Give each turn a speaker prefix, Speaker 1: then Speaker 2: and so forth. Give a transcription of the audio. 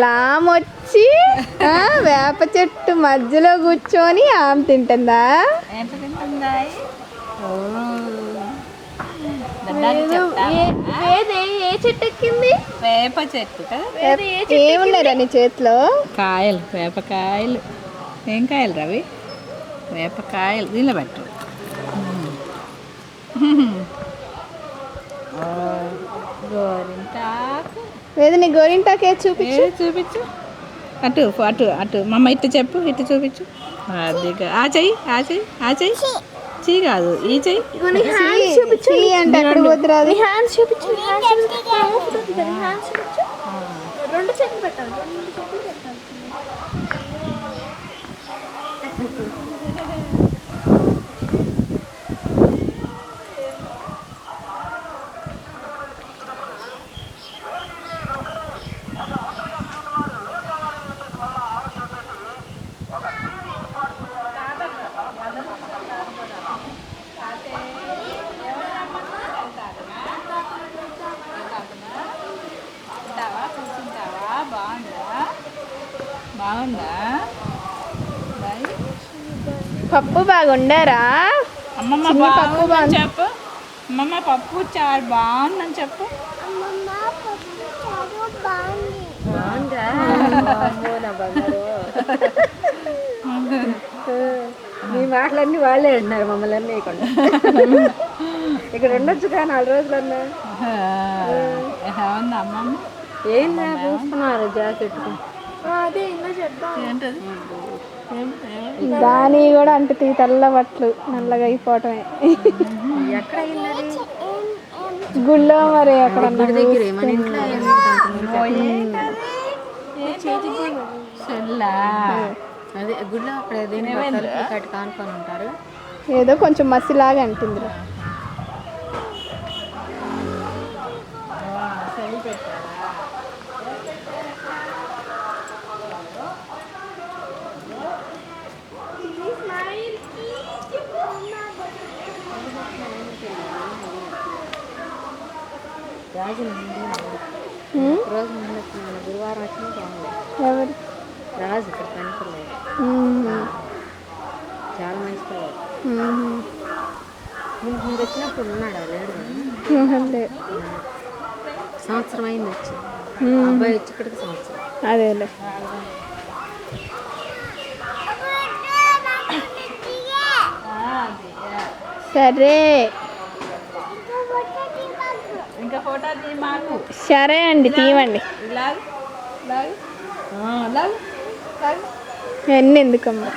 Speaker 1: లామొచ్చి వేప చెట్టు మధ్యలో కూర్చొని ఆమె తింటుందా?
Speaker 2: ఎంత తింటుందా?
Speaker 1: ఏ చెట్టు ఎక్కింది?
Speaker 2: వేప చెట్టు కదా.
Speaker 1: ఏమున్నారా నీ చేతిలో?
Speaker 2: కాయలు, వేపకాయలు. ఏం కాయలు రవి? వేపకాయలు. దీనిలో పెట్టు. గోరింటాకు.
Speaker 1: లేదు, నీ గోరింటాకే చూపించు.
Speaker 2: చూపించు. అటు అటు అటు మమ్మ ఇటు చెప్పు, ఇటు చూపించు. అది ఆ చెయ్యి, ఆ చెయ్యి, ఆ చెయ్యి. చీ కాదు, ఈ చెయ్యి
Speaker 1: అంటే అక్కడ పోతురాదు.
Speaker 3: రెండు చెట్లు పెట్టాలి.
Speaker 2: బాగుందా?
Speaker 1: పప్పు బాగుండారా?
Speaker 2: అమ్మమ్మ పప్పు బాగుంది చెప్పు. అమ్మమ్మ పప్పు చారు బాగుందని చెప్పు.
Speaker 3: మీ మాటలన్నీ వాళ్ళే అంటున్నారు, మమ్మల్ని అన్నీ ఇక్కడ ఉండొచ్చు కానీ 4 రోజులు అన్నా.
Speaker 2: ఏమన్నా అమ్మమ్మ
Speaker 3: ఏందా చూస్తున్నారు జాకెట్?
Speaker 1: అదే ఇలా చెప్తాం. దాని కూడా అంటే తెల్ల బట్టలు నల్లగా అయిపోవటమే.
Speaker 3: ఎక్కడ
Speaker 1: గుళ్ళో మరి అక్కడ
Speaker 3: దగ్గరే మన ఇంట్లో అదే గుడిలో అక్కడ కట్టి కానుకొని ఉంటారు.
Speaker 1: ఏదో కొంచెం మసిలాగా అంటుంది.
Speaker 3: రాజు రోజు గురువారం వచ్చిన
Speaker 1: ఎవరు?
Speaker 3: రాజు ఇక్కడ కనుకోలేదు. చాలా మంచి పిల్లలు. మీరు వచ్చినప్పుడు ఉన్నాడా? లేడు. సంవత్సరం అయింది వచ్చి. అబ్బాయి వచ్చి ఇక్కడికి సంవత్సరం.
Speaker 1: అదేలే. సరే,
Speaker 2: ఇంకా ఫోటో తీ మాకు.
Speaker 1: సరే అండి, తీయండి. ఎన్ని ఎందుకమ్మా?